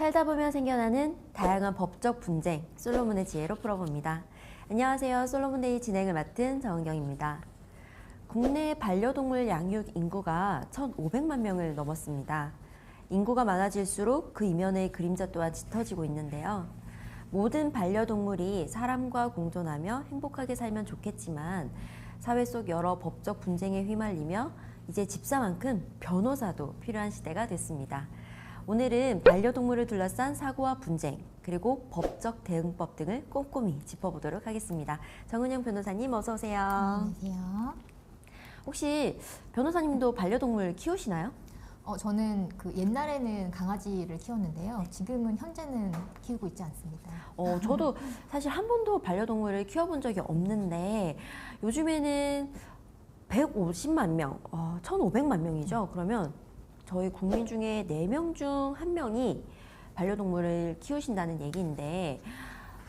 살다 보면 생겨나는 다양한 법적 분쟁, 솔로몬의 지혜로 풀어봅니다. 안녕하세요. 솔로몬데이 진행을 맡은 정은경입니다. 국내 반려동물 양육 인구가 1,500만 명을 넘었습니다. 인구가 많아질수록 그 이면의 그림자 또한 짙어지고 있는데요. 모든 반려동물이 사람과 공존하며 행복하게 살면 좋겠지만 사회 속 여러 법적 분쟁에 휘말리며 이제 집사만큼 변호사도 필요한 시대가 됐습니다. 오늘은 반려동물을 둘러싼 사고와 분쟁, 그리고 법적 대응법 등을 꼼꼼히 짚어보도록 하겠습니다. 정은영 변호사님 어서 오세요. 안녕하세요. 혹시 변호사님도 반려동물 키우시나요? 저는 옛날에는 강아지를 키웠는데요. 지금은 현재는 키우고 있지 않습니다. 저도 사실 한 번도 반려동물을 키워본 적이 없는데 요즘에는 150만 명, 1,500만 명이죠. 그러면 저희 국민 중에 4명 중 1명이 반려동물을 키우신다는 얘기인데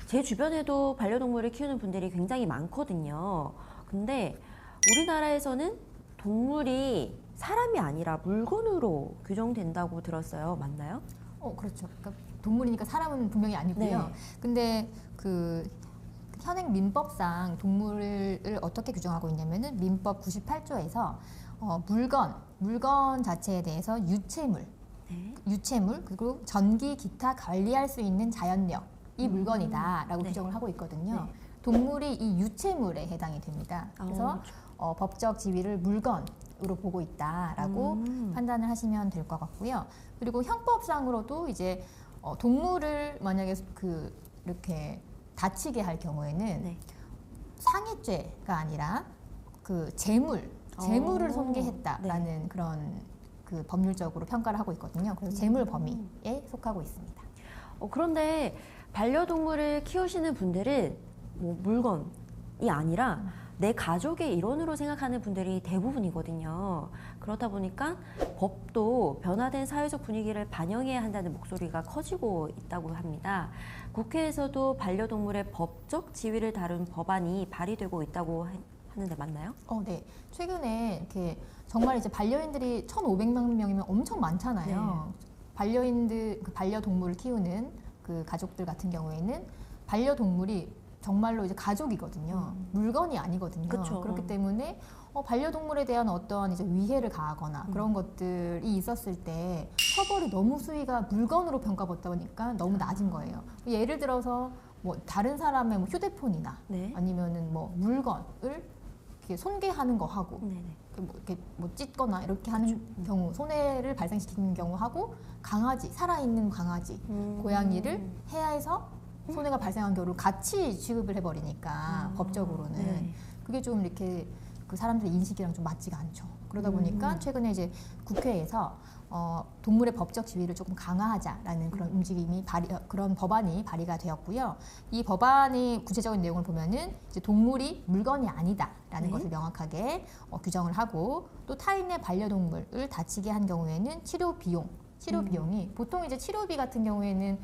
제 주변에도 반려동물을 키우는 분들이 굉장히 많거든요. 근데 우리나라에서는 동물이 사람이 아니라 물건으로 규정된다고 들었어요. 맞나요? 그렇죠. 그러니까 동물이니까 사람은 분명히 아니고요. 네. 근데 현행 민법상 동물을 어떻게 규정하고 있냐면은 민법 98조에서 물건 자체에 대해서 유체물 그리고 전기 기타 관리할 수 있는 자연력 이 물건이다라고 네. 규정을 하고 있거든요. 네. 동물이 이 유체물에 해당이 됩니다. 그래서 법적 지위를 물건으로 보고 있다라고 판단을 하시면 될 것 같고요. 그리고 형법상으로도 이제 동물을 만약에 이렇게 다치게 할 경우에는 네. 상해죄가 아니라 재물을 손괴했다라는 그런 법률적으로 평가를 하고 있거든요. 그래서 재물 범위에 속하고 있습니다. 그런데 반려동물을 키우시는 분들은 뭐 물건이 아니라 내 가족의 일원으로 생각하는 분들이 대부분이거든요. 그렇다 보니까 법도 변화된 사회적 분위기를 반영해야 한다는 목소리가 커지고 있다고 합니다. 국회에서도 반려동물의 법적 지위를 다룬 법안이 발의되고 있다고 하는데 맞나요? 네. 최근에 이렇게 정말 이제 반려인들이 1,500만 명이면 엄청 많잖아요. 반려동물을 키우는 그 가족들 같은 경우에는 반려동물이 정말로 이제 가족이거든요. 물건이 아니거든요. 그쵸. 그렇기 때문에 반려동물에 대한 어떤 이제 위해를 가하거나 그런 것들이 있었을 때 처벌이 너무 수위가 물건으로 평가받다 보니까 너무 낮은 거예요. 예를 들어서 뭐 다른 사람의 뭐 휴대폰이나 네. 아니면은 뭐 물건을 이렇게 손괴하는 거 하고 이렇게 뭐 찢거나 이렇게 하는 경우 손해를 발생시키는 경우하고 살아있는 강아지, 고양이를 해야해서 손해가 발생한 경우를 같이 취급을 해버리니까 법적으로는 네. 그게 좀 이렇게 사람들의 인식이랑 좀 맞지가 않죠. 그러다 보니까 최근에 이제 국회에서 동물의 법적 지위를 조금 강화하자라는 그런 움직임이 그런 법안이 발의가 되었고요. 이 법안의 구체적인 내용을 보면은 이제 동물이 물건이 아니다라는 것을 명확하게 규정을 하고 또 타인의 반려동물을 다치게 한 경우에는 치료 비용이 보통 이제 치료비 같은 경우에는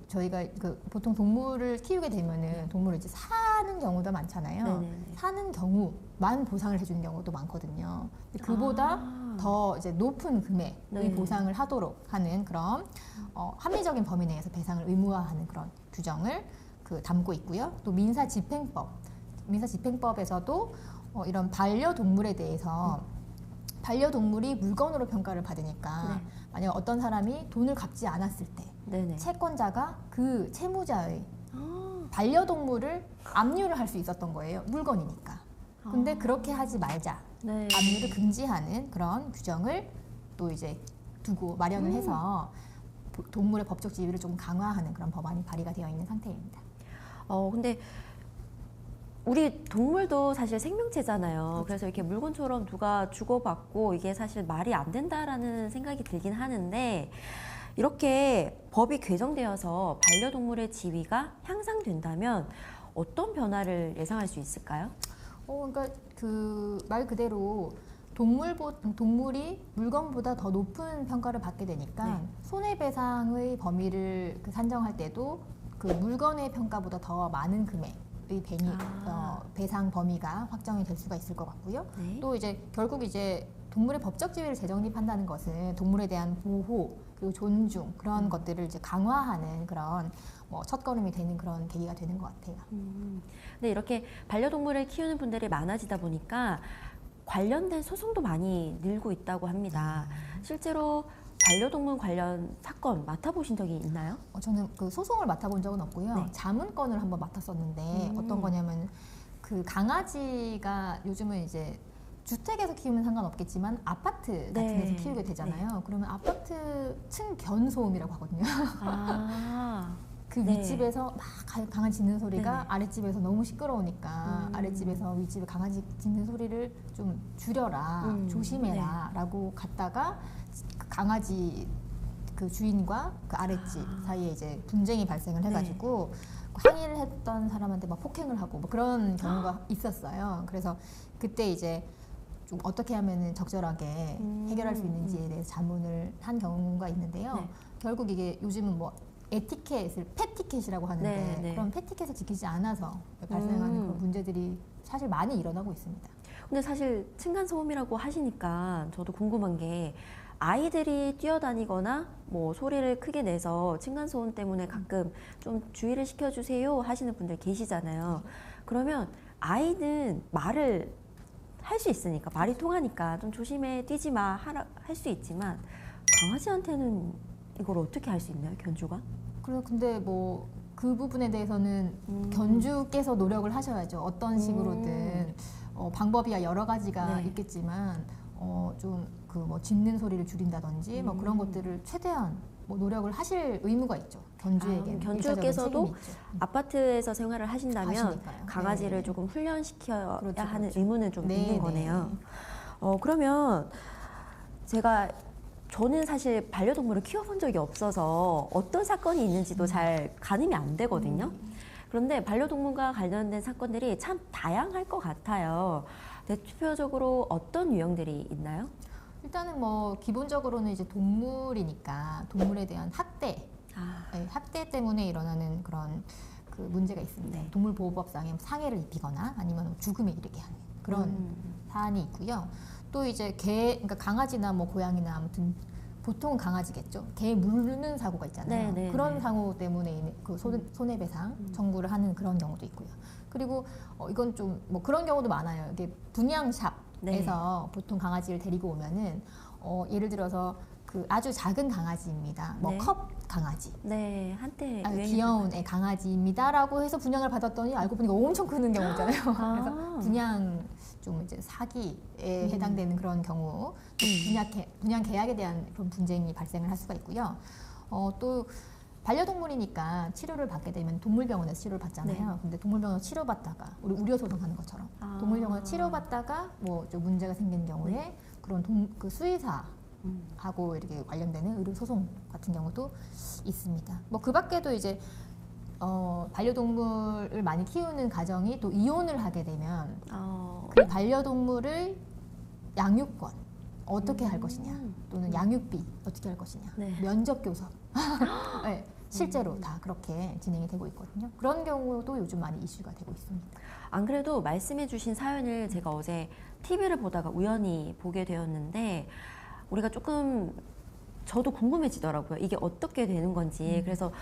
저희가 보통 동물을 키우게 되면은 동물을 이제 사는 경우도 많잖아요. 네네네. 사는 경우만 보상을 해주는 경우도 많거든요. 근데 그보다 더 이제 높은 금액의 네. 보상을 하도록 하는 그런 합리적인 범위 내에서 배상을 의무화하는 그런 규정을 담고 있고요. 또 민사집행법에서도 이런 반려동물에 대해서 반려동물이 물건으로 평가를 받으니까 만약 어떤 사람이 돈을 갚지 않았을 때 채권자가 그 채무자의 반려동물을 압류를 할 수 있었던 거예요. 물건이니까. 근데 그렇게 하지 말자. 네. 압류를 금지하는 그런 규정을 또 이제 두고 마련을 해서 동물의 법적 지위를 좀 강화하는 그런 법안이 발의가 되어 있는 상태입니다. 근데 우리 동물도 사실 생명체잖아요. 그래서 이렇게 물건처럼 누가 주고받고 이게 사실 말이 안 된다라는 생각이 들긴 하는데 이렇게 법이 개정되어서 반려동물의 지위가 향상된다면 어떤 변화를 예상할 수 있을까요? 그러니까 말 그대로 동물이 물건보다 더 높은 평가를 받게 되니까 손해배상의 범위를 산정할 때도 물건의 평가보다 더 많은 금액 배상 범위가 확정이 될 수가 있을 것 같고요. 또 이제 결국 이제 동물의 법적 지위를 재정립한다는 것은 동물에 대한 보호 그리고 존중 그런 것들을 이제 강화하는 그런 뭐 첫걸음이 되는 그런 계기가 되는 것 같아요. 근데 이렇게 반려동물을 키우는 분들이 많아지다 보니까 관련된 소송도 많이 늘고 있다고 합니다. 실제로 반려동물 관련 사건 맡아보신 적이 있나요? 저는 그 소송을 맡아본 적은 없고요. 네. 자문권을 한번 맡았었는데 어떤 거냐면 그 강아지가 요즘은 이제 주택에서 키우면 상관없겠지만 아파트 같은 네. 데서 키우게 되잖아요. 그러면 아파트 층 견소음이라고 하거든요. 아, 그 네. 윗집에서 막 강아지 짖는 소리가 네네. 아랫집에서 너무 시끄러우니까 아랫집에서 윗집에 강아지 짖는 소리를 좀 줄여라, 조심해라 라고 갔다가 그 강아지 그 주인과 그 아랫집 사이에 이제 분쟁이 발생을 해가지고 항의를 했던 사람한테 막 폭행을 하고 뭐 그런 경우가 있었어요. 그래서 그때 이제 좀 어떻게 하면 적절하게 해결할 수 있는지에 대해서 자문을 한 경우가 있는데요. 네. 결국 이게 요즘은 뭐 에티켓을 패티켓이라고 하는데 네, 네. 그런 패티켓을 지키지 않아서 발생하는 그런 문제들이 사실 많이 일어나고 있습니다. 근데 사실 층간소음이라고 하시니까 저도 궁금한 게 아이들이 뛰어다니거나 뭐 소리를 크게 내서 층간소음 때문에 가끔 좀 주의를 시켜주세요 하시는 분들 계시잖아요. 그러면 아이는 말을 할 수 있으니까 말이 통하니까 좀 조심해 뛰지 마 할 수 있지만 강아지한테는 이걸 어떻게 할 수 있나요, 견주가? 그래 근데 뭐 그 부분에 대해서는 견주께서 노력을 하셔야죠. 어떤 식으로든 방법이야 여러 가지가 네. 있겠지만 좀 그 뭐 짖는 소리를 줄인다든지 뭐 그런 것들을 최대한 뭐 노력을 하실 의무가 있죠. 견주에게 견주께서도 아파트에서 생활을 하신다면 하시니까요. 강아지를 네. 조금 훈련시켜야 그렇죠, 하는 그렇죠. 의무는 좀 네, 있는 거네요. 네. 그러면 저는 사실 반려동물을 키워본 적이 없어서 어떤 사건이 있는지도 잘 가늠이 안 되거든요. 그런데 반려동물과 관련된 사건들이 참 다양할 것 같아요. 대표적으로 어떤 유형들이 있나요? 일단은 뭐 기본적으로는 이제 동물이니까 동물에 대한 학대, 학대 때문에 일어나는 그런 그 문제가 있습니다. 네. 동물보호법상에 상해를 입히거나 아니면 죽음에 이르게 하는 그런 사안이 있고요. 또 이제 그러니까 강아지나 뭐 고양이나 아무튼 보통은 강아지겠죠. 개 물는 사고가 있잖아요. 네, 네, 그런 네. 사고 때문에 그 손해배상 청구를 하는 그런 경우도 있고요. 그리고 이건 좀 뭐 그런 경우도 많아요. 이게 분양샵에서 보통 강아지를 데리고 오면은 예를 들어서 그 아주 작은 강아지입니다. 뭐 네. 컵 강아지. 네, 한때 아주 유행했던 귀여운 애 강아지입니다라고 해서 분양을 받았더니 알고 보니까 엄청 크는 경우 있잖아요. 그래서 분양 좀 이제 사기에 해당되는 그런 경우, 또 분양 계약에 대한 그런 분쟁이 발생을 할 수가 있고요. 또 반려동물이니까 치료를 받게 되면 동물병원에서 치료를 받잖아요. 네. 근데 동물병원에서 치료받다가 우리 우려 소송하는 것처럼 동물병원 치료받다가 뭐 좀 문제가 생긴 경우에 그런 그 수의사 하고 이렇게 관련되는 의료 소송 같은 경우도 있습니다. 뭐 그 밖에도 이제 반려동물을 많이 키우는 가정이 또 이혼을 하게 되면 그 반려동물을 양육권 어떻게 할 것이냐 또는 양육비 어떻게 할 것이냐 네. 면접 교섭 네, 실제로 다 그렇게 진행이 되고 있거든요. 그런 경우도 요즘 많이 이슈가 되고 있습니다. 안 그래도 말씀해주신 사연을 제가 어제 TV를 보다가 우연히 보게 되었는데 우리가 조금 저도 궁금해지더라고요. 이게 어떻게 되는 건지. 그래서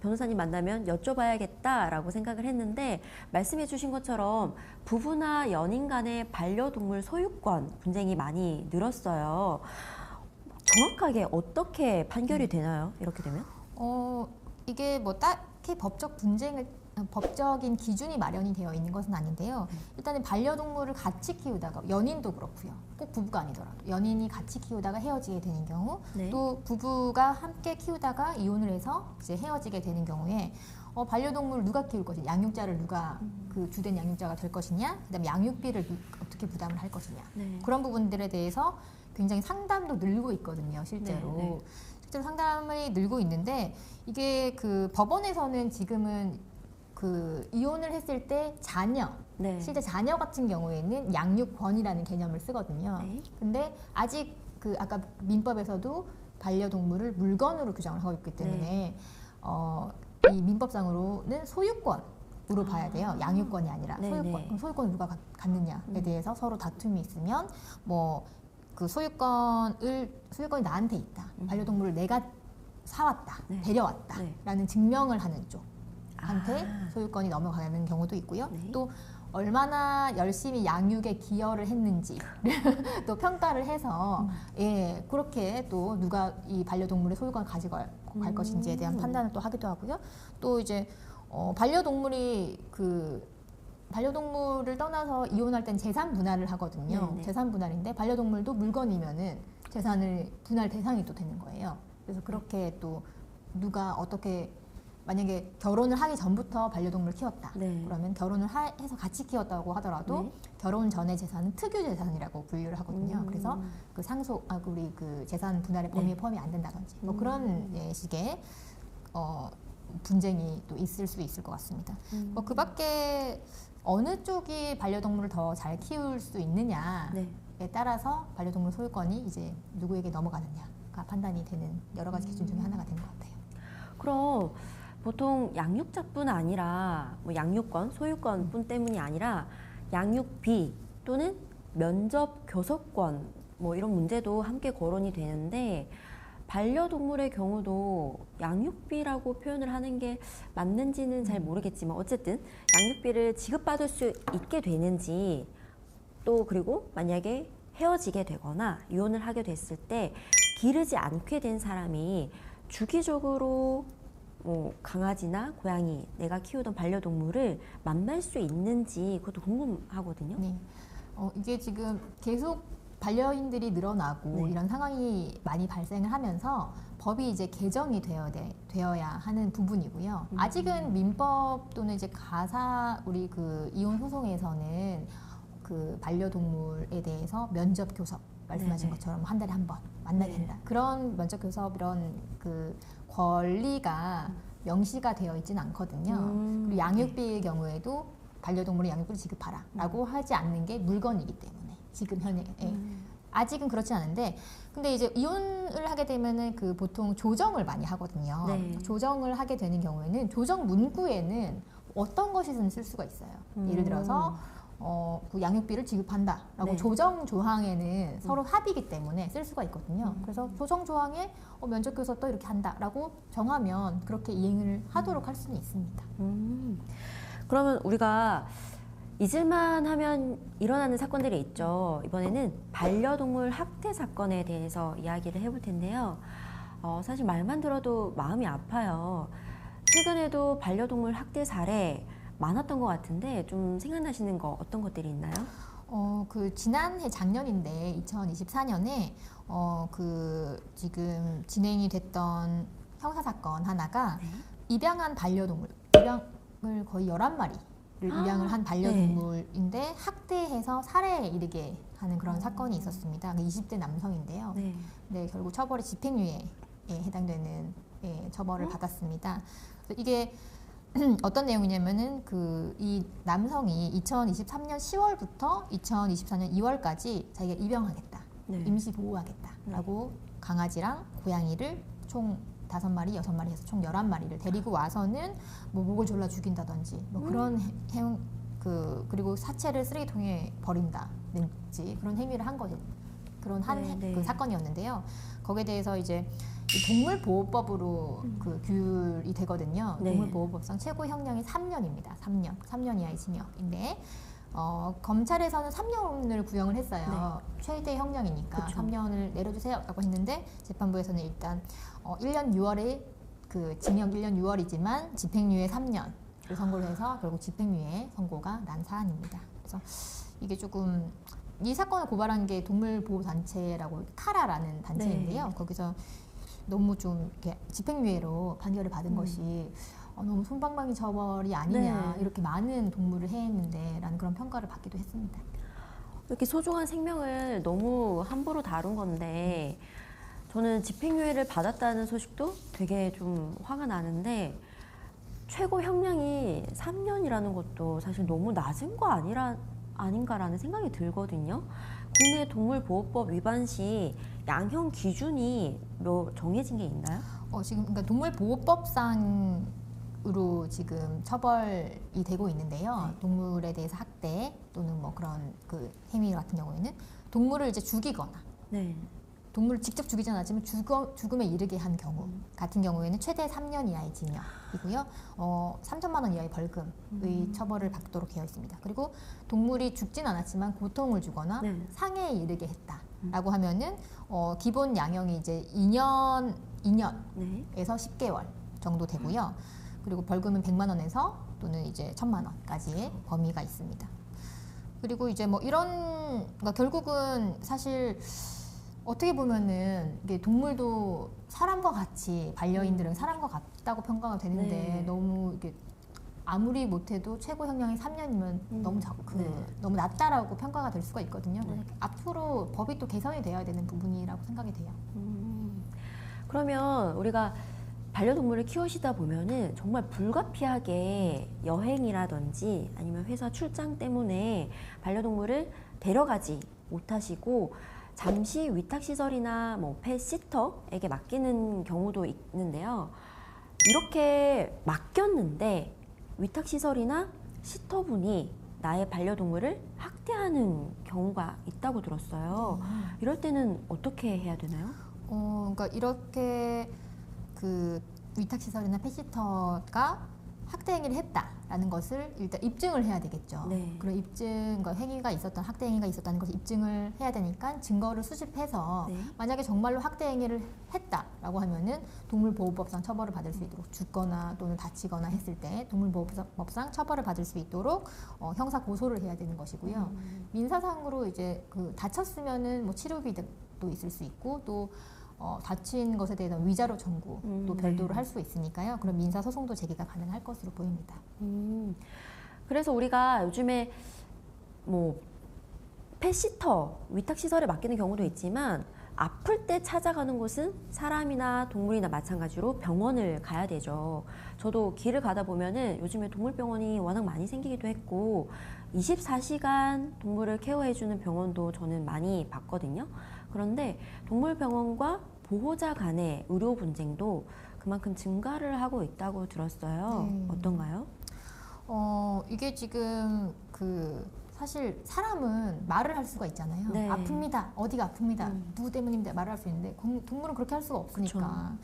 변호사님 만나면 여쭤봐야겠다라고 생각을 했는데 말씀해주신 것처럼 부부나 연인 간의 반려동물 소유권 분쟁이 많이 늘었어요. 정확하게 어떻게 판결이 되나요? 이렇게 되면? 이게 뭐 딱히 법적인 기준이 마련이 되어 있는 것은 아닌데요. 일단은 반려동물을 같이 키우다가 연인도 그렇고요. 꼭 부부가 아니더라도 연인이 같이 키우다가 헤어지게 되는 경우, 네. 또 부부가 함께 키우다가 이혼을 해서 이제 헤어지게 되는 경우에 반려동물을 누가 키울 것이냐, 양육자를 누가 그 주된 양육자가 될 것이냐, 그다음에 양육비를 어떻게 부담을 할 것이냐, 네. 그런 부분들에 대해서 굉장히 상담도 늘고 있거든요, 실제로. 네, 네. 실제로 상담이 늘고 있는데 이게 그 법원에서는 지금은 그 이혼을 했을 때 네. 실제 자녀 같은 경우에는 양육권이라는 개념을 쓰거든요. 네. 근데 아직 그 아까 민법에서도 반려동물을 물건으로 규정을 하고 있기 때문에 이 민법상으로는 소유권으로 봐야 돼요. 양육권이 아니라 네, 소유권. 네. 그럼 소유권을 누가 갖느냐에 대해서 서로 다툼이 있으면 뭐 그 소유권이 나한테 있다. 반려동물을 내가 사왔다, 네. 데려왔다라는 네. 증명을 하는 쪽한테 아. 소유권이 넘어가는 경우도 있고요. 네. 또 얼마나 열심히 양육에 기여를 했는지 또 평가를 해서 예 그렇게 또 누가 이 반려동물의 소유권을 가져갈 것인지에 대한 판단을 또 하기도 하고요. 또 이제 반려동물을 떠나서 이혼할 땐 재산 분할을 하거든요. 네네. 재산 분할인데 반려동물도 물건이면은 재산을 분할 대상이 또 되는 거예요. 그래서 그렇게 또 누가 어떻게 만약에 결혼을 하기 전부터 반려동물을 키웠다. 네. 그러면 결혼을 해서 같이 키웠다고 하더라도 네. 결혼 전의 재산은 특유 재산이라고 분류를 하거든요. 그래서 그 우리 그 재산 분할의 범위에 네. 포함이 안 된다든지 뭐 그런 예, 식의 분쟁이 또 있을 수 있을 것 같습니다. 뭐 그밖에 어느 쪽이 반려동물을 더 잘 키울 수 있느냐에 네. 따라서 반려동물 소유권이 이제 누구에게 넘어가느냐가 판단이 되는 여러 가지 기준 중에 하나가 되는 것 같아요. 그럼 보통 양육자뿐 아니라 뭐 양육권, 소유권뿐 때문이 아니라 양육비 또는 면접 교섭권 뭐 이런 문제도 함께 거론이 되는데 반려동물의 경우도 양육비라고 표현을 하는 게 맞는지는 잘 모르겠지만 어쨌든 양육비를 지급받을 수 있게 되는지 또 그리고 만약에 헤어지게 되거나 이혼을 하게 됐을 때 기르지 않게 된 사람이 주기적으로 뭐 강아지나 고양이 내가 키우던 반려동물을 만날 수 있는지 그것도 궁금하거든요. 네. 이게 지금 계속 반려인들이 늘어나고 네. 이런 상황이 많이 발생을 하면서 법이 이제 개정이 되어야 하는 부분이고요. 아직은 민법 또는 이제 우리 그 이혼 소송에서는 그 반려동물에 대해서 면접 교섭 말씀하신 네네. 것처럼 한 달에 한 번 만나게 네. 된다. 그런 면접 교섭 이런 그 권리가 명시가 되어 있지는 않거든요. 그리고 양육비의 경우에도 반려동물의 양육비를 지급하라라고 하지 않는 게 물건이기 때문에 지금 현재 아직은 그렇지 않은데 근데 이제 이혼을 하게 되면은 그 보통 조정을 많이 하거든요. 네. 조정을 하게 되는 경우에는 조정 문구에는 어떤 것이든 쓸 수가 있어요. 예를 들어서 그 양육비를 지급한다라고 네. 조정 조항에는 서로 합의이기 때문에 쓸 수가 있거든요. 그래서 조정 조항에 면접 교섭도 이렇게 한다라고 정하면 그렇게 이행을 하도록 할 수는 있습니다. 그러면 우리가 잊을만 하면 일어나는 사건들이 있죠. 이번에는 반려동물 학대 사건에 대해서 이야기를 해볼 텐데요. 사실 말만 들어도 마음이 아파요. 최근에도 반려동물 학대 사례 많았던 것 같은데 좀 생각나시는 거 어떤 것들이 있나요? 그 지난해 작년인데 2024년에 그 지금 진행이 됐던 형사 사건 하나가 네. 입양한 반려동물 입양을 거의 11마리를 입양을 한 반려동물인데 학대해서 살해에 이르게 하는 그런 사건이 있었습니다. 20대 남성인데요. 네. 네, 결국 처벌이 집행유예에 해당되는 처벌을 받았습니다. 그래서 이게 어떤 내용이냐면은 이 남성이 2023년 10월부터 2024년 2월까지 자기가 입양하겠다, 네. 임시 보호하겠다라고 강아지랑 고양이를 총 5마리, 6마리 해서 총 11마리를 데리고 와서는 뭐 목을 졸라 죽인다든지 뭐 그런 그리고 사체를 쓰레기통에 버린다든지 그런 행위를 한 거죠. 그런 그 사건이었는데요. 거기에 대해서 이제 동물보호법으로 그 규율이 되거든요. 네. 동물보호법상 최고 형량이 3년입니다. 3년 이하의 징역인데 검찰에서는 3년을 구형을 했어요. 최대 형량이니까 그쵸. 3년을 내려주세요라고 했는데 재판부에서는 일단 1년 6월에 그 징역 1년 6월이지만 집행유예 3년을 선고를 해서 결국 집행유예 선고가 난 사안입니다. 그래서 이게 조금 이 사건을 고발한 게 동물보호단체라고 카라라는 단체인데요. 네. 거기서 너무 좀 이렇게 집행유예로 판결을 받은 것이 너무 솜방망이 처벌이 아니냐 네. 이렇게 많은 동물을 해했는데 라는 그런 평가를 받기도 했습니다. 이렇게 소중한 생명을 너무 함부로 다룬 건데 저는 집행유예를 받았다는 소식도 되게 좀 화가 나는데 최고 형량이 3년이라는 것도 사실 너무 낮은 거 아닌가라는 생각이 들거든요. 국내 동물보호법 위반 시 양형 기준이 정해진 게 있나요? 지금 그러니까 동물보호법상으로 지금 처벌이 되고 있는데요. 네. 동물에 대해서 학대 또는 뭐 그런 그 행위 같은 경우에는 동물을 이제 죽이거나 네. 동물을 직접 죽이지 않았지만 죽음에 이르게 한 경우 같은 경우에는 최대 3년 이하의 징역이고요. 3천만 원 이하의 벌금의 처벌을 받도록 되어 있습니다. 그리고 동물이 죽진 않았지만 고통을 주거나 네. 상해에 이르게 했다라고 하면은 기본 양형이 이제 2년에서 네. 10개월 정도 되고요. 그리고 벌금은 100만 원에서 또는 이제 1,000만 원까지의 범위가 있습니다. 그리고 이제 뭐 이런 그러니까 결국은 사실 어떻게 보면은 이게 동물도 사람과 같이 반려인들은 사람과 같다고 평가가 되는데 네. 너무 이게 아무리 못해도 최고 형량이 3년이면 너무 네. 너무 낮다라고 평가가 될 수가 있거든요. 네. 앞으로 법이 또 개선이 되어야 되는 부분이라고 생각이 돼요. 그러면 우리가 반려동물을 키우시다 보면은 정말 불가피하게 여행이라든지 아니면 회사 출장 때문에 반려동물을 데려가지 못하시고 잠시 위탁시설이나 뭐 펫시터에게 맡기는 경우도 있는데요. 이렇게 맡겼는데 위탁시설이나 시터분이 나의 반려동물을 학대하는 경우가 있다고 들었어요. 이럴 때는 어떻게 해야 되나요? 그러니까 이렇게 그 위탁시설이나 펫시터가 학대 행위를 했다라는 것을 일단 입증을 해야 되겠죠. 네. 그런 입증, 그러니까 학대 행위가 있었다는 것을 입증을 해야 되니까 증거를 수집해서 네. 만약에 정말로 학대 행위를 했다라고 하면은 동물보호법상 처벌을 받을 수 있도록 죽거나 또는 다치거나 했을 때 동물보호법상 처벌을 받을 수 있도록 형사 고소를 해야 되는 것이고요. 민사상으로 이제 그 다쳤으면은 뭐 치료비도 있을 수 있고 또 다친 것에 대한 위자료 청구도 별도로 네. 할 수 있으니까요. 그런 민사 소송도 제기가 가능할 것으로 보입니다. 그래서 우리가 요즘에 뭐 펫시터, 위탁시설에 맡기는 경우도 있지만 아플 때 찾아가는 곳은 사람이나 동물이나 마찬가지로 병원을 가야 되죠. 저도 길을 가다 보면은 요즘에 동물병원이 워낙 많이 생기기도 했고 24시간 동물을 케어해주는 병원도 저는 많이 봤거든요. 그런데 동물병원과 보호자 간의 의료 분쟁도 그만큼 증가를 하고 있다고 들었어요. 어떤가요? 이게 지금 그 사실 사람은 말을 할 수가 있잖아요. 네. 아픕니다. 어디가 아픕니다. 누구 때문입니다. 말을 할 수 있는데 동물은 그렇게 할 수가 없으니까.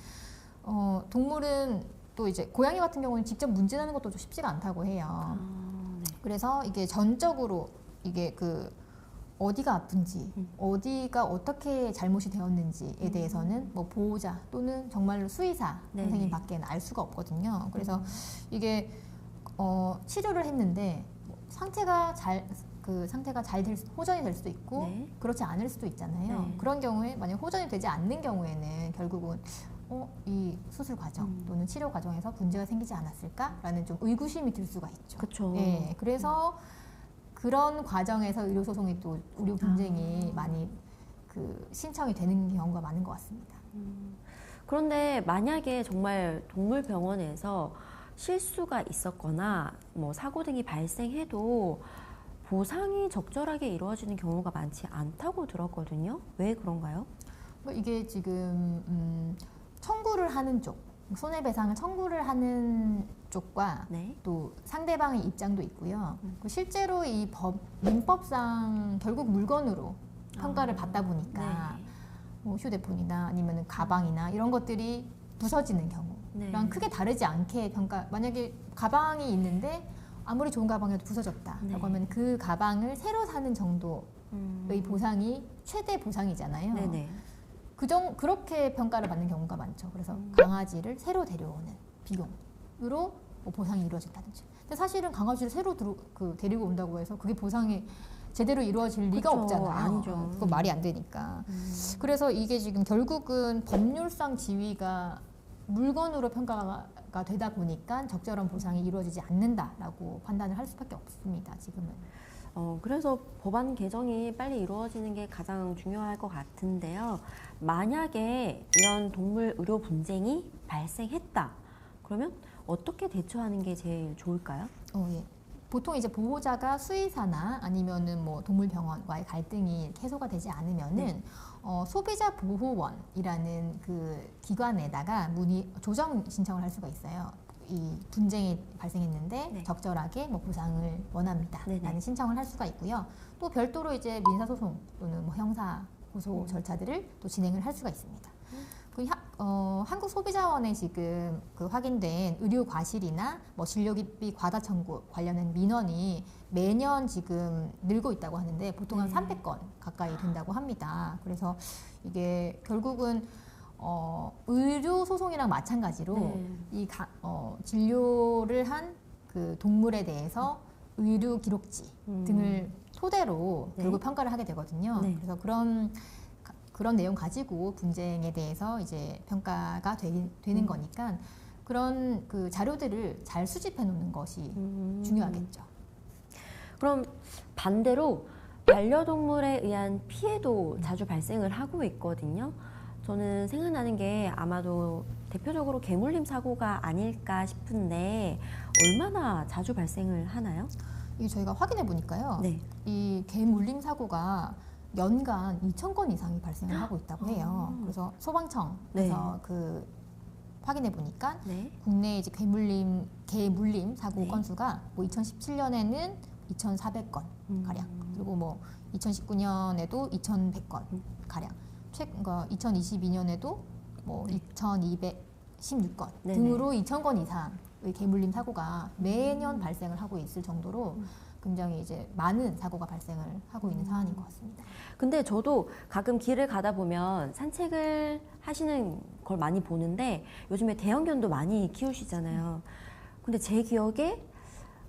동물은 또 이제 고양이 같은 경우는 직접 문진하는 것도 좀 쉽지가 않다고 해요. 네. 그래서 이게 전적으로 이게 그 어디가 아픈지, 어디가 어떻게 잘못이 되었는지에 대해서는 뭐 보호자 또는 정말로 수의사 네. 선생님밖에는 알 수가 없거든요. 그래서 이게 치료를 했는데 상태가 호전이 될 수도 있고 네. 그렇지 않을 수도 있잖아요. 네. 그런 경우에 만약 호전이 되지 않는 경우에는 결국은 이 수술 과정 또는 치료 과정에서 문제가 생기지 않았을까라는 좀 의구심이 들 수가 있죠. 그렇죠. 예, 그래서 그런 과정에서 의료 소송이 또 의료 분쟁이 많이 그 신청이 되는 경우가 많은 것 같습니다. 그런데 만약에 정말 동물병원에서 실수가 있었거나 뭐 사고 등이 발생해도 보상이 적절하게 이루어지는 경우가 많지 않다고 들었거든요. 왜 그런가요? 이게 지금 청구를 하는 쪽, 손해배상을 청구를 하는 쪽과 네. 또 상대방의 입장도 있고요. 실제로 이 민법상 결국 물건으로 평가를 받다 보니까 네. 뭐 휴대폰이나 아니면 가방이나 이런 것들이 부서지는 경우랑 네. 크게 다르지 않게 만약에 가방이 있는데 아무리 좋은 가방이라도 부서졌다라고 네. 하면 그 가방을 새로 사는 정도의 보상이 최대 보상이잖아요. 네네. 그렇게 평가를 받는 경우가 많죠. 그래서 강아지를 새로 데려오는 비용으로 뭐 보상이 이루어진다든지. 근데 사실은 강아지를 새로 데리고 온다고 해서 그게 보상이 제대로 이루어질 리가 그쵸, 없잖아요. 아니죠. 그건 말이 안 되니까. 그래서 이게 지금 결국은 법률상 지위가 물건으로 평가가 되다 보니까 적절한 보상이 이루어지지 않는다라고 판단을 할 수밖에 없습니다. 지금은. 그래서 법안 개정이 빨리 이루어지는 게 가장 중요할 것 같은데요. 만약에 이런 동물 의료 분쟁이 발생했다. 그러면 어떻게 대처하는 게 제일 좋을까요? 예. 보통 이제 보호자가 수의사나 아니면은 뭐 동물병원과의 갈등이 해소가 되지 않으면은 네. 소비자 보호원이라는 그 기관에다가 조정 신청을 할 수가 있어요. 이 분쟁이 발생했는데 네. 적절하게 뭐 보상을 원합니다. 네네. 라는 신청을 할 수가 있고요. 또 별도로 이제 민사소송 또는 뭐 형사 고소 절차들을 또 진행을 할 수가 있습니다. 한국소비자원에 지금 그 확인된 의료 과실이나 뭐 진료비 과다 청구 관련된 민원이 매년 지금 늘고 있다고 하는데 보통 한 300건 가까이 된다고 합니다. 그래서 이게 결국은 의료 소송이랑 마찬가지로 진료를 한 그 동물에 대해서 의료 기록지 등을 토대로 결국 평가를 하게 되거든요. 그래서 그런 내용 가지고 분쟁에 대해서 이제 평가가 되는 거니까 그런 그 자료들을 잘 수집해 놓는 것이 중요하겠죠. 그럼 반대로 반려동물에 의한 피해도 자주 발생을 하고 있거든요. 저는 생각나는 게 아마도 대표적으로 개물림 사고가 아닐까 싶은데 얼마나 자주 발생을 하나요? 이게 저희가 확인해 보니까요. 네. 이 개 물림 사고가 연간 2,000건 이상이 발생을 하고 있다고 해요. 그래서 소방청에서 그 확인해 보니까 국내 이제 개 물림 사고 건수가 뭐 2017년에는 2,400건 가량, 그리고 뭐 2019년에도 2,100건 가량, 2022년에도 뭐 2,216건 등으로 2,000건 이상의 개물림 사고가 매년 발생을 하고 있을 정도로 굉장히 이제 많은 사고가 발생을 하고 있는 상황인 것 같습니다. 근데 저도 가끔 길을 가다 보면 산책을 하시는 걸 많이 보는데 요즘에 대형견도 많이 키우시잖아요. 근데 제 기억에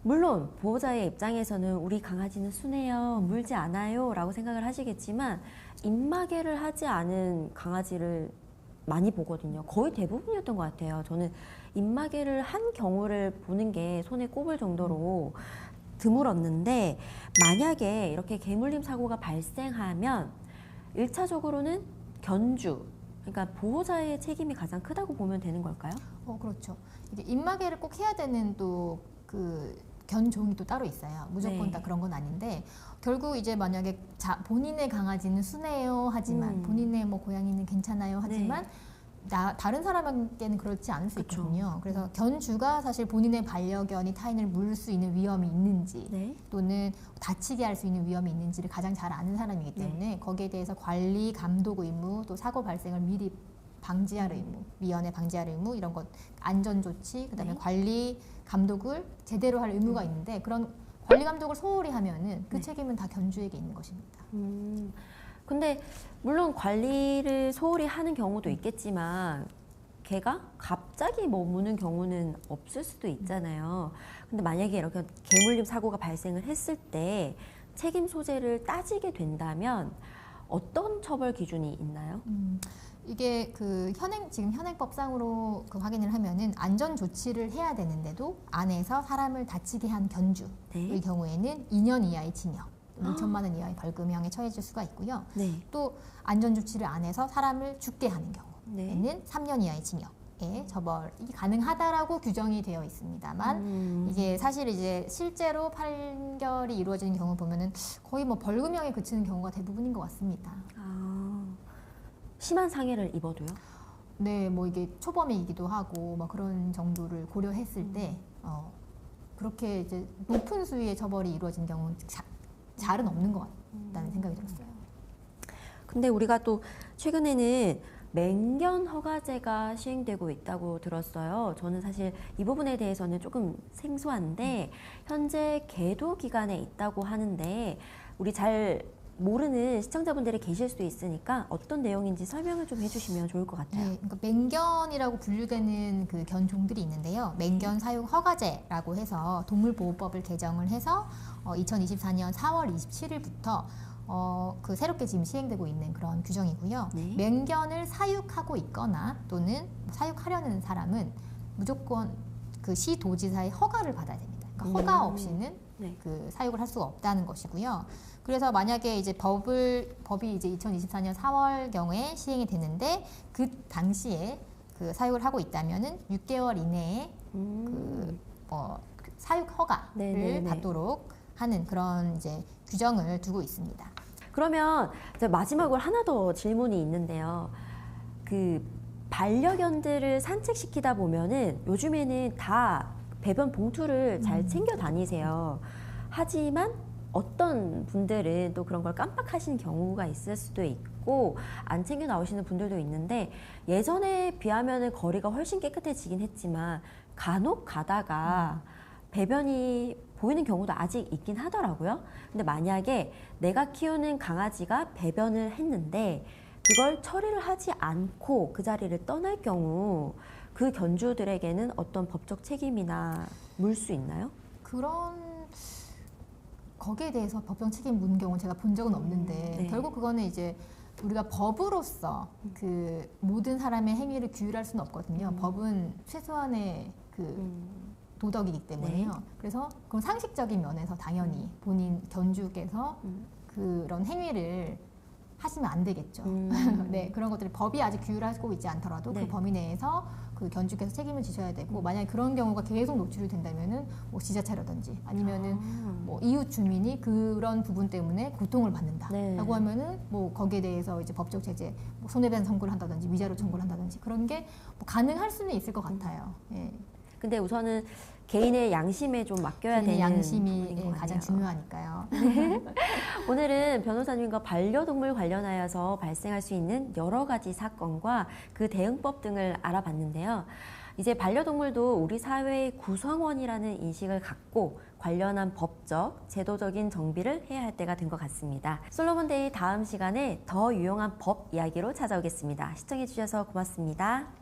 물론 보호자의 입장에서는 우리 강아지는 순해요, 물지 않아요 라고 생각을 하시겠지만 입마개를 하지 않은 강아지를 많이 보거든요. 거의 대부분이었던 것 같아요. 저는 입마개를 한 경우를 보는 게 손에 꼽을 정도로 드물었는데 만약에 이렇게 개물림 사고가 발생하면 1차적으로는 견주, 그러니까 보호자의 책임이 가장 크다고 보면 되는 걸까요? 그렇죠. 이게 입마개를 꼭 해야 되는 또 그 견종이 또 따로 있어요. 무조건 다 그런 건 아닌데 결국 이제 만약에 본인의 강아지는 순해요 하지만 본인의 뭐 고양이는 괜찮아요 하지만 다른 사람에게는 그렇지 않을 수 있거든요. 그래서 견주가 사실 본인의 반려견이 타인을 물 수 있는 위험이 있는지 또는 다치게 할 수 있는 위험이 있는지를 가장 잘 아는 사람이기 때문에 거기에 대해서 관리, 감독 의무, 또 사고 발생을 미리 방지할 의무, 미연에 방지할 의무, 이런 것, 안전 조치, 그다음에 관리, 감독을 제대로 할 의무가 있는데 그런 관리 감독을 소홀히 하면은 그 책임은 다 견주에게 있는 것입니다. 근데 물론 관리를 소홀히 하는 경우도 있겠지만 개가 갑자기 뭐 무는 경우는 없을 수도 있잖아요. 근데 만약에 이렇게 개물림 사고가 발생을 했을 때 책임 소재를 따지게 된다면 어떤 처벌 기준이 있나요? 이게 그 지금 현행법상으로 그 확인을 하면은 안전 조치를 해야 되는데도 안에서 사람을 다치게 한 견주의 경우에는 2년 이하의 징역, 2천만 원 이하의 벌금형에 처해질 수가 있고요. 또 안전 조치를 안 해서 사람을 죽게 하는 경우에는 3년 이하의 징역에 처벌이 가능하다라고 규정이 되어 있습니다만 이게 사실 이제 실제로 판결이 이루어지는 경우 보면은 거의 뭐 벌금형에 그치는 경우가 대부분인 것 같습니다. 심한 상해를 입어도요? 네, 뭐 이게 초범이기도 하고 뭐 그런 정도를 고려했을 때 그렇게 이제 높은 수위의 처벌이 이루어진 경우는 잘은 없는 것 같다는 생각이 들었어요. 근데 우리가 또 최근에는 맹견 허가제가 시행되고 있다고 들었어요. 저는 사실 이 부분에 대해서는 조금 생소한데 현재 계도 기간에 있다고 하는데 우리 잘 모르는 시청자분들이 계실 수도 있으니까 어떤 내용인지 설명을 좀 해주시면 좋을 것 같아요. 네, 그러니까 맹견이라고 분류되는 그 견종들이 있는데요. 맹견 사육 허가제라고 해서 동물보호법을 개정을 해서 2024년 4월 27일부터 그 새롭게 지금 시행되고 있는 그런 규정이고요. 맹견을 사육하고 있거나 또는 사육하려는 사람은 무조건 그 시도지사의 허가를 받아야 됩니다. 그러니까 허가 없이는 그 사육을 할 수가 없다는 것이고요. 그래서 만약에 이제 법이 이제 2024년 4월 경에 시행이 됐는데 그 당시에 그 사육을 하고 있다면은 6개월 이내에 사육 허가를 받도록 하는 그런 이제 규정을 두고 있습니다. 그러면 마지막으로 하나 더 질문이 있는데요. 그 반려견들을 산책시키다 보면은 요즘에는 다 배변 봉투를 잘 챙겨 다니세요. 하지만 어떤 분들은 또 그런 걸 깜빡하시는 경우가 있을 수도 있고 나오시고 안 챙겨 나오시는 분들도 있는데 예전에 비하면 거리가 훨씬 깨끗해지긴 했지만 간혹 가다가 배변이 보이는 경우도 아직 있긴 하더라고요. 근데 만약에 내가 키우는 강아지가 배변을 했는데 그걸 처리를 하지 않고 그 자리를 떠날 경우 그 견주들에게는 어떤 법적 책임이나 물 수 있나요? 그런 거기에 대해서 법정 책임 묻는 경우는 제가 본 적은 없는데 네. 결국 그거는 이제 우리가 법으로서 그 모든 사람의 행위를 규율할 수는 없거든요. 법은 최소한의 그 도덕이기 때문에요. 네. 그래서 그건 상식적인 면에서 당연히 본인 견주께서 그런 행위를 하시면 안 되겠죠. 네, 그런 것들을 법이 아직 규율하고 있지 않더라도 네. 그 범위 내에서 그 견주께서 책임을 지셔야 되고 만약에 그런 경우가 계속 노출이 된다면은 뭐 지자체라든지 아니면은 뭐 이웃 주민이 그런 부분 때문에 고통을 받는다라고 네. 하면은 뭐 거기에 대해서 이제 법적 제재, 뭐 손해배상 청구를 한다든지 위자료 청구를 한다든지 그런 게 뭐 가능할 수는 있을 것 같아요. 예. 근데 우선은 개인의 양심에 좀 맡겨야 되는 양심이 부분인 것 가장 같네요. 중요하니까요. 오늘은 변호사님과 반려동물 관련하여서 발생할 수 있는 여러 가지 사건과 그 대응법 등을 알아봤는데요. 이제 반려동물도 우리 사회의 구성원이라는 인식을 갖고 관련한 법적, 제도적인 정비를 해야 할 때가 된 것 같습니다. 솔로몬데이 다음 시간에 더 유용한 법 이야기로 찾아오겠습니다. 시청해주셔서 고맙습니다.